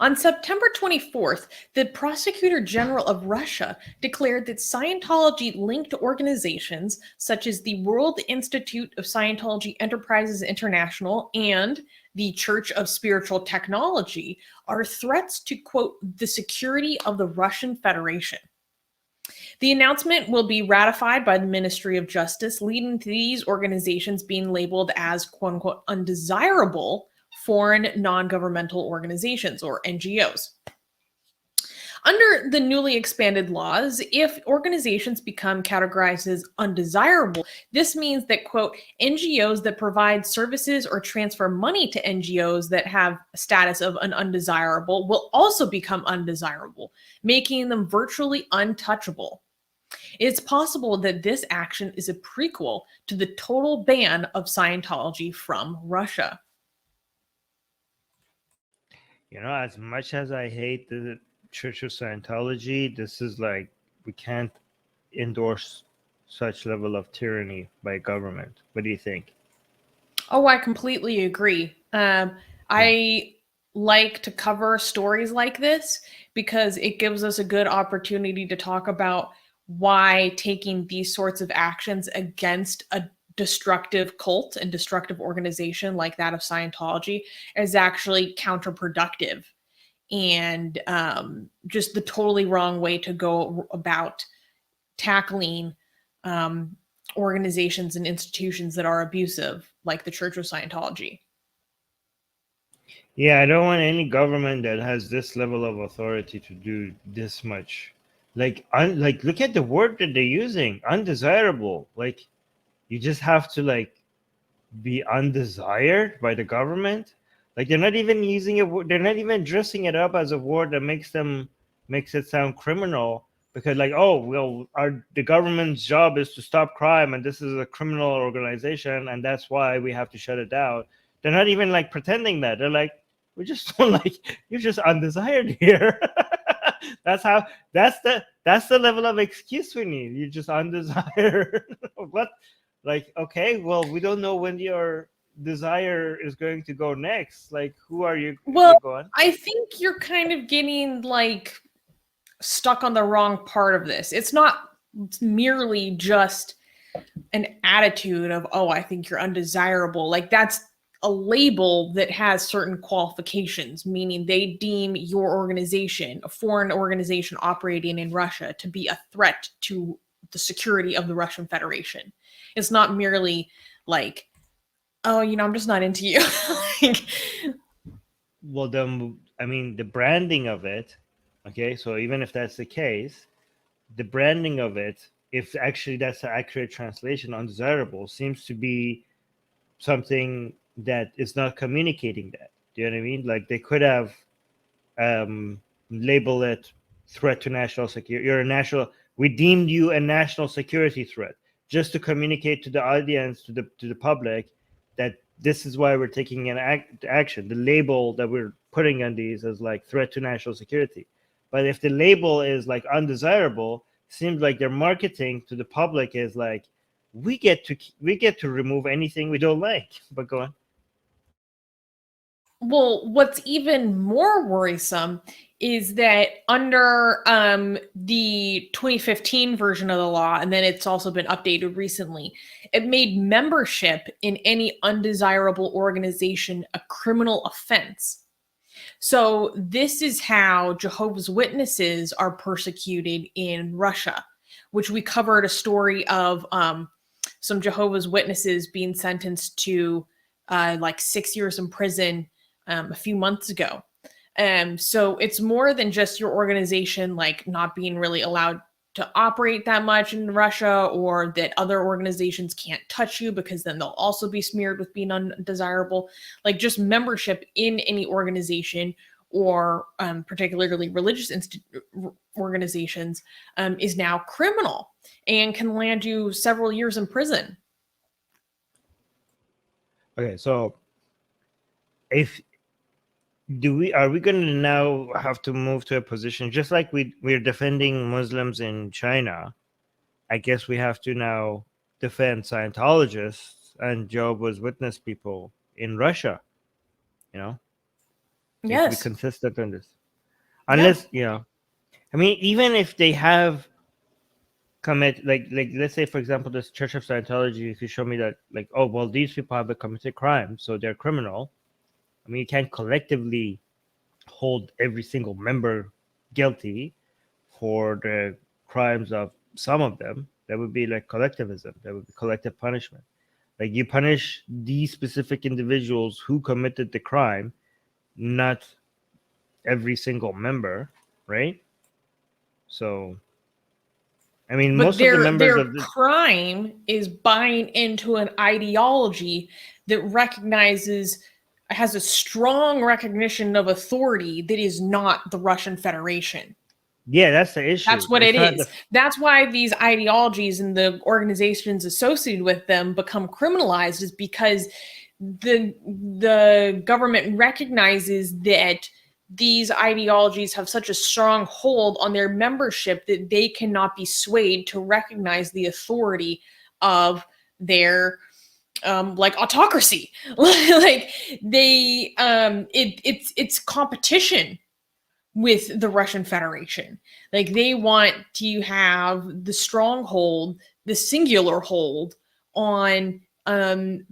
On September 24th, the Prosecutor General of Russia declared that Scientology-linked organizations such as the World Institute of Scientology Enterprises International and the Church of Spiritual Technology are threats to, quote, the security of the Russian Federation. The announcement will be ratified by the Ministry of Justice, leading to these organizations being labeled as, quote unquote, undesirable foreign non-governmental organizations, or NGOs. Under the newly expanded laws, if organizations become categorized as undesirable, this means that, quote, NGOs that provide services or transfer money to NGOs that have a status of an undesirable will also become undesirable, making them virtually untouchable. It's possible that this action is a prequel to the total ban of Scientology from Russia. As much as I hate the Church of Scientology, this is like, we can't endorse such level of tyranny by government. What do you think? Oh, I completely agree. I like to cover stories like this because it gives us a good opportunity to talk about why taking these sorts of actions against a destructive cult and destructive organization like that of Scientology is actually counterproductive and just the totally wrong way to go about tackling organizations and institutions that are abusive, like the Church of Scientology. Yeah, I don't want any government that has this level of authority to do this much. Like, look at the word that they're using, undesirable. Like, you just have to be undesired by the government. Like, they're not even using it. They're not even dressing it up as a word that makes it sound criminal. Because the government's job is to stop crime, and this is a criminal organization, and that's why we have to shut it down. They're not even pretending that. They're like, we just don't you're just undesired here. that's the level of excuse we need. You're just undesired. What? Okay, well, we don't know when your desire is going to go next. Who are you? Well, Go on. I think you're kind of getting stuck on the wrong part of this. It's not merely just an attitude of, oh, I think you're undesirable. That's a label that has certain qualifications, meaning they deem your organization, a foreign organization operating in Russia, to be a threat to the security of the Russian Federation. It's not merely oh, I'm just not into you. Well, the branding of it, okay, so even if that's the case, the branding of it, if actually that's the accurate translation, undesirable, seems to be something that is not communicating that. Do you know what I mean? They could have labeled it threat to national security. We deemed you a national security threat, just to communicate to the audience, to the public, that this is why we're taking an action. The label that we're putting on these is threat to national security. But if the label is undesirable, seems like their marketing to the public is we get to remove anything we don't like. But go on. Well, what's even more worrisome is that under the 2015 version of the law, and then it's also been updated recently, it made membership in any undesirable organization a criminal offense. So this is how Jehovah's Witnesses are persecuted in Russia, which we covered a story of some Jehovah's Witnesses being sentenced to 6 years in prison a few months ago. So it's more than just your organization not being really allowed to operate that much in Russia, or that other organizations can't touch you because then they'll also be smeared with being undesirable. Just membership in any organization, or particularly religious organizations, is now criminal and can land you several years in prison. Okay, so are we going to now have to move to a position just like we're defending Muslims in China? I guess we have to now defend Scientologists and Jehovah's Witness people in Russia. They have to be Yes. consistent on this. Yeah. Unless, I mean, even if they have commit, like let's say, for example, this Church of Scientology, if you show me that, like, oh, well, these people have committed crime, so they're criminal. I mean, you can't collectively hold every single member guilty for the crimes of some of them. That would be like collectivism. That would be collective punishment. Like, you punish these specific individuals who committed the crime, not every single member, right? So, I mean, But most of the members their of the crime is buying into an ideology that has a strong recognition of authority that is not the Russian Federation. yeah, that's the issue. That's what it It's not is. the That's why these ideologies and the organizations associated with them become criminalized, is because the government recognizes that these ideologies have such a strong hold on their membership that they cannot be swayed to recognize the authority of their like autocracy. Like it's competition with the Russian Federation. Like, they want to have the stronghold, the singular hold on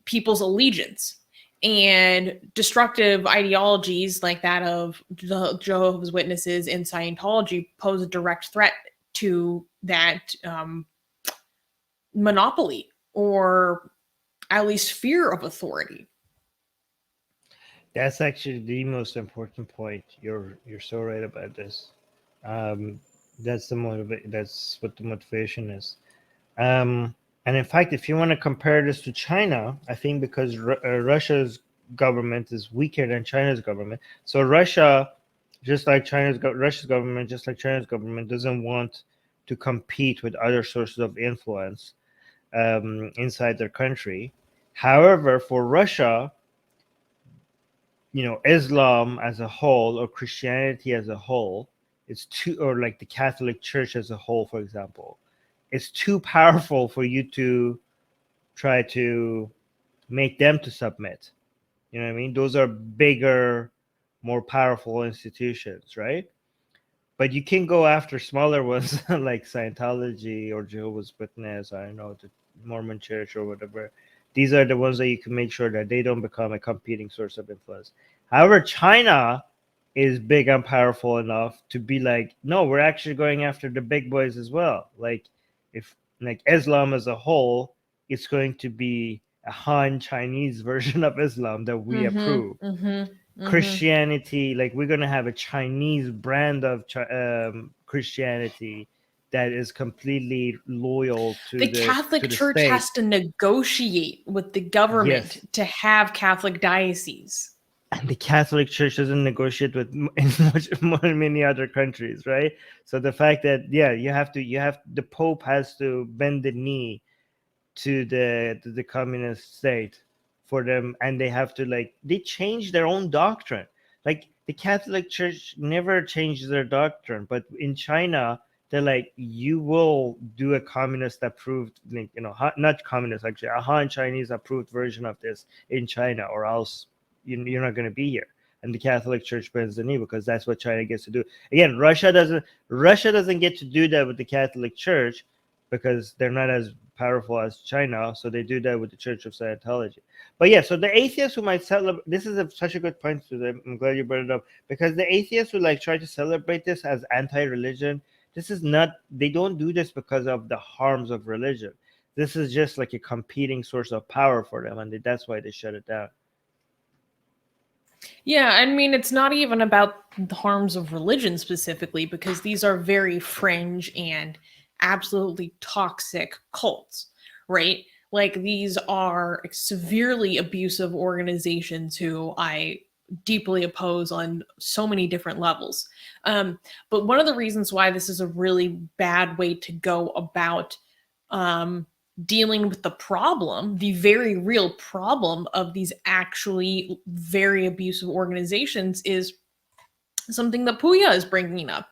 people's allegiance. And destructive ideologies like that of the Jehovah's Witnesses and Scientology pose a direct threat to that monopoly, or at least fear of authority. That's actually the most important point. You're so right about this. That's That's what the motivation is. And in fact, if you want to compare this to China, I think because Russia's government is weaker than China's government, so Russia, Russia's government, just like China's government, doesn't want to compete with other sources of influence inside their country. However, for Russia, Islam as a whole, or Christianity as a whole, or like the Catholic Church as a whole, for example, it's too powerful for you to try to make them to submit. You know what I mean? Those are bigger, more powerful institutions, right? But you can go after smaller ones like Scientology or Jehovah's Witness, I don't know, the Mormon Church or whatever. These are the ones that you can make sure that they don't become a competing source of influence. However, China is big and powerful enough to be like, no, we're actually going after the big boys as well. Like, if like Islam as a whole, it's going to be a Han Chinese version of Islam that we approve. Christianity, like, we're going to have a Chinese brand of Christianity that is completely loyal to The Catholic the Church state. has to negotiate with the government Yes. to have Catholic dioceses. And the Catholic Church doesn't negotiate with many other countries, right? So the fact that the Pope has to bend the knee to the communist state for them, and they have to, like, they change their own doctrine. Like, the Catholic Church never changes their doctrine, but in China, they're like, you will do a communist approved, like, not communist, actually, a Han Chinese approved version of this in China, or else you're not going to be here. And the Catholic Church bends the knee because that's what China gets to do. Again, Russia doesn't get to do that with the Catholic Church because they're not as powerful as China, so they do that with the Church of Scientology. But yeah, so the atheists who might celebrate this is such a good point to them. I'm glad you brought it up, because the atheists who like try to celebrate this as anti-religion, this is not. They don't do this because of the harms of religion. This is just like a competing source of power for them, and that's why they shut it down. Yeah, I mean, it's not even about the harms of religion specifically, because these are very fringe and absolutely toxic cults, right? Like, these are severely abusive organizations who I deeply oppose on so many different levels. But one of the reasons why this is a really bad way to go about dealing with the problem, the very real problem of these actually very abusive organizations, is something that Puya is bringing up,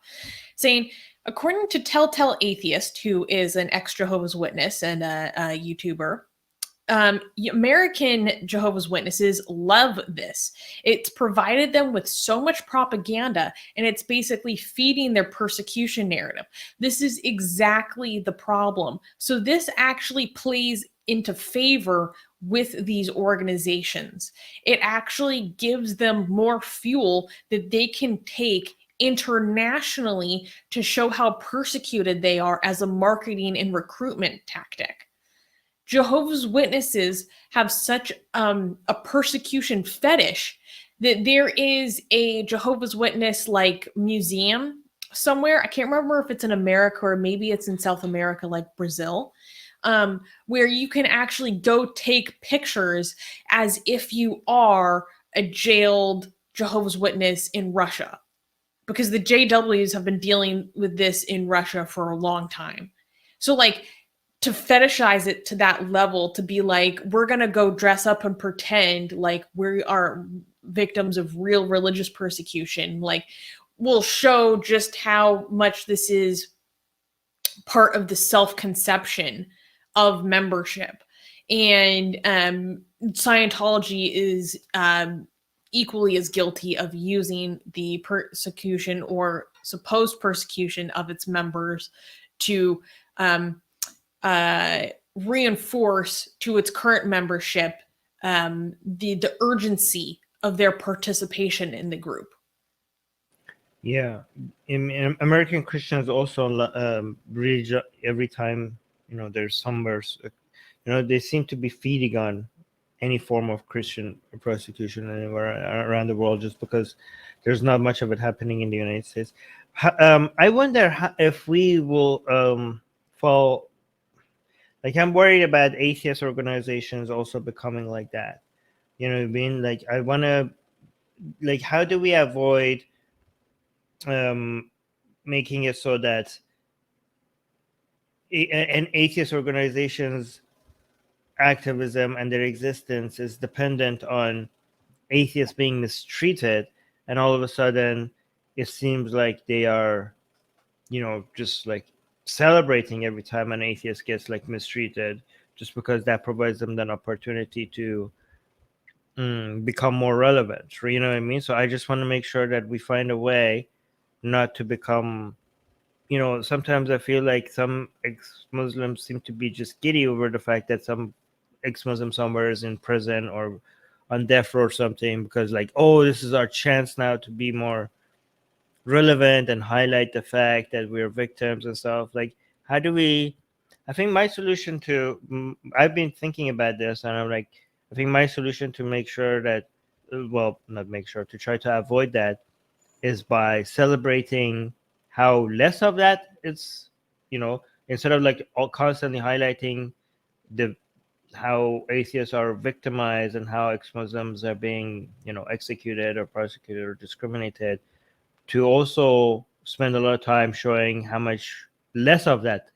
saying, according to Telltale Atheist, who is an ex-Jehovah's Witness and a YouTuber, American Jehovah's Witnesses love this. It's provided them with so much propaganda, and it's basically feeding their persecution narrative. This is exactly the problem. So this actually plays into favor with these organizations. It actually gives them more fuel that they can take internationally to show how persecuted they are as a marketing and recruitment tactic. Jehovah's Witnesses have such a persecution fetish that there is a Jehovah's Witness like museum somewhere. I can't remember if it's in America or maybe it's in South America, like Brazil, where you can actually go take pictures as if you are a jailed Jehovah's Witness in Russia, because the JWs have been dealing with this in Russia for a long time. So, like, to fetishize it to that level, to be like, we're going to go dress up and pretend like we are victims of real religious persecution, like, will show just how much this is part of the self-conception of membership. And Scientology is equally as guilty of using the persecution or supposed persecution of its members to reinforce to its current membership the urgency of their participation in the group. Yeah, in American Christians also read every time there's somewhere, they seem to be feeding on any form of Christian persecution anywhere around the world, just because there's not much of it happening in the United States. I wonder if we will fall. Like, I'm worried about atheist organizations also becoming like that. You know what I mean? Like, I want to, like, how do we avoid making it so that an atheist organization's activism and their existence is dependent on atheists being mistreated, and all of a sudden it seems like they are, just like celebrating every time an atheist gets like mistreated, just because that provides them an opportunity to become more relevant. You know what I mean? So I just want to make sure that we find a way not to become, sometimes I feel like some ex-Muslims seem to be just giddy over the fact that some ex-Muslim somewhere is in prison or on death row or something, because like, oh, this is our chance now to be more relevant and highlight the fact that we're victims and stuff. Like, how do we, I think my solution to, I've been thinking about this, and I'm like, I think my solution to make sure that, well, not make sure, to try to avoid that, is by celebrating how less of that it's, instead of like constantly highlighting the how atheists are victimized and how ex-Muslims are being, executed or prosecuted or discriminated, to also spend a lot of time showing how much less of that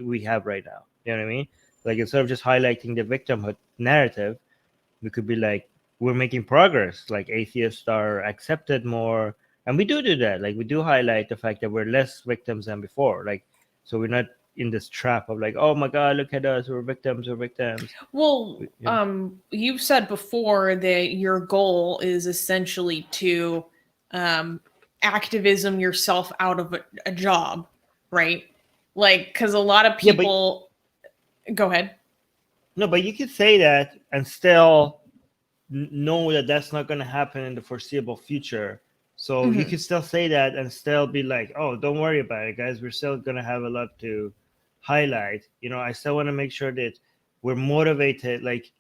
we have right now. You know what I mean? Like, instead of just highlighting the victimhood narrative, we could be like, we're making progress. Like, atheists are accepted more. And we do that. Like, we do highlight the fact that we're less victims than before. Like, so we're not in this trap of like, oh my God, look at us, we're victims. Well, you've said before that your goal is essentially to activism yourself out of a job, right? Like, because a lot of people go ahead. No, but you could say that and still know that that's not going to happen in the foreseeable future. So you could still say that and still be like, oh, don't worry about it, guys, we're still going to have a lot to highlight. I still want to make sure that we're motivated, like,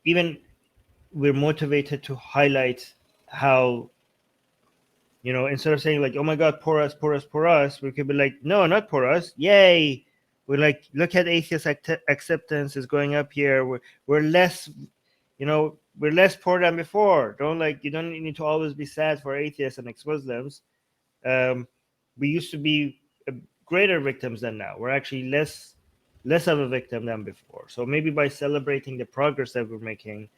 even we're motivated to highlight how, instead of saying like, oh my God, poor us, we could be like, no, not poor us, yay, we're like, look at atheist acceptance is going up here, we're less, we're less poor than before. You don't need to always be sad for atheists and ex-Muslims. We used to be greater victims than now. We're actually less of a victim than before. So maybe by celebrating the progress that we're making,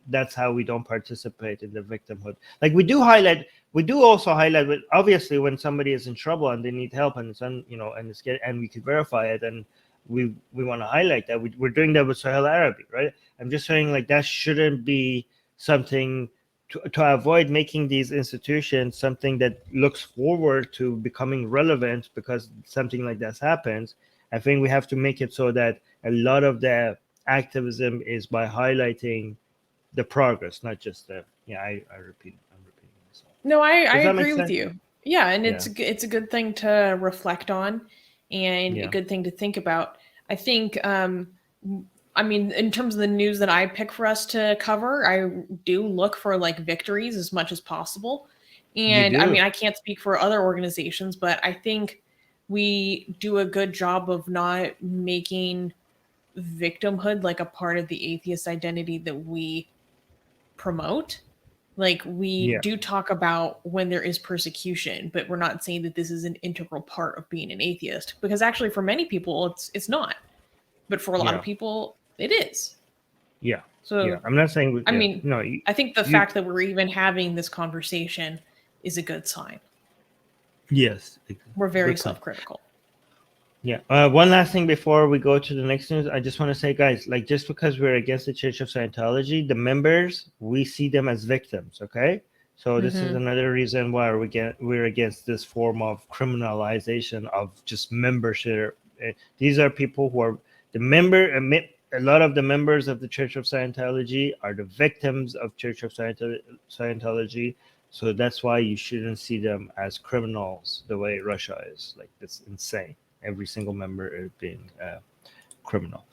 that's how we don't participate in the victimhood. Like, we do also highlight, but obviously when somebody is in trouble and they need help and it's and we could verify it, and we want to highlight that. We're doing that with Sahel Arabic, right? I'm just saying like that shouldn't be something to avoid making these institutions something that looks forward to becoming relevant because something like this happens. I think we have to make it so that a lot of the activism is by highlighting the progress, not just the I'm repeating myself. No, I Does that make agree with sense? you. Yeah, and Yeah. it's a good thing to reflect on, and a Yeah. good thing to think about. I think, I mean, in terms of the news that I pick for us to cover, I do look for like victories as much as possible. You And I mean, do. I can't speak for other organizations, but I think we do a good job of not making victimhood like a part of the atheist identity that we promote. Like we Yeah. do talk about when there is persecution, but we're not saying that this is an integral part of being an atheist because actually for many people it's not. But for a lot of Yeah. people it is. Yeah. Yeah. So I'm not saying I yeah. mean, No, I think the you fact that we're even having this conversation is a good sign. yes. We're very Good point. self-critical. Yeah. One last thing before we go to the next news, I just want to say, guys, like just because we're against the Church of Scientology, the members we see them as victims. Okay. So this is Mm-hmm. another reason why we're against this form of criminalization of just membership. These are people who are the member. A lot of the members of the Church of Scientology are the victims of Church of Scientology. So that's why you shouldn't see them as criminals the way Russia is. Like that's insane. Every single member is being criminal.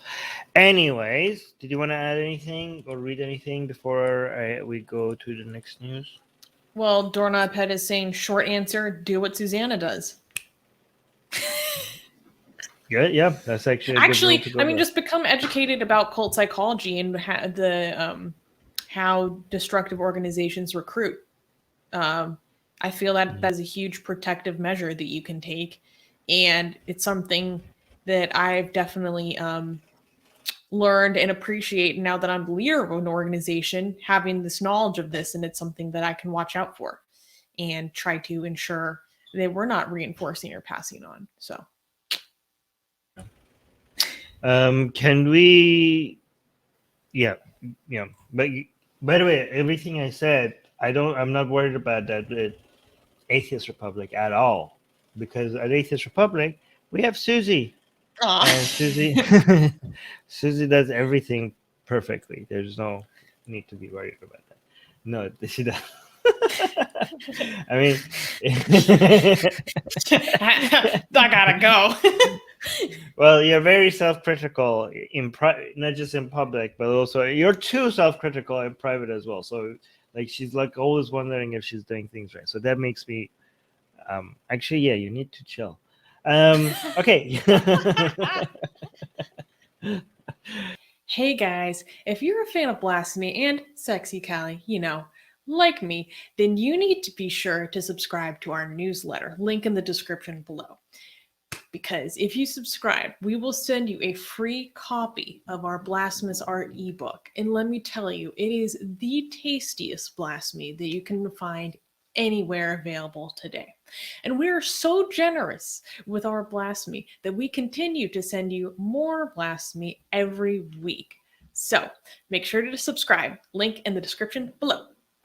Anyways, did you want to add anything or read anything before we go to the next news? Well, Doorknob Head is saying short answer, do what Susanna does. Yeah, yeah, that's actually a good rule Actually, to I go mean, by. just become educated about cult psychology and how destructive organizations recruit. I feel that that is a huge protective measure that you can take, and it's something that I've definitely learned and appreciate now that I'm the leader of an organization, having this knowledge of this, and it's something that I can watch out for and try to ensure that we're not reinforcing or passing on. So. Can we? Yeah, yeah. But by the way, everything I said, I'm not worried about that Atheist Republic at all, because at Atheist Republic we have Susie, and Susie, Susie does everything perfectly. There's no need to be worried about that. No, she does. I mean, I gotta go. well, you're very self-critical not just in public, but also you're too self-critical in private as well. So, like, she's like always wondering if she's doing things right. So that makes me, actually, yeah, you need to chill. Okay. Hey guys, if you're a fan of Blasphemy and Sexy Callie, like me, then you need to be sure to subscribe to our newsletter, link in the description below. Because if you subscribe, we will send you a free copy of our Blasphemous Art ebook. And let me tell you, it is the tastiest blasphemy that you can find anywhere available today. And we are so generous with our blasphemy that we continue to send you more blasphemy every week. So make sure to subscribe, link in the description below.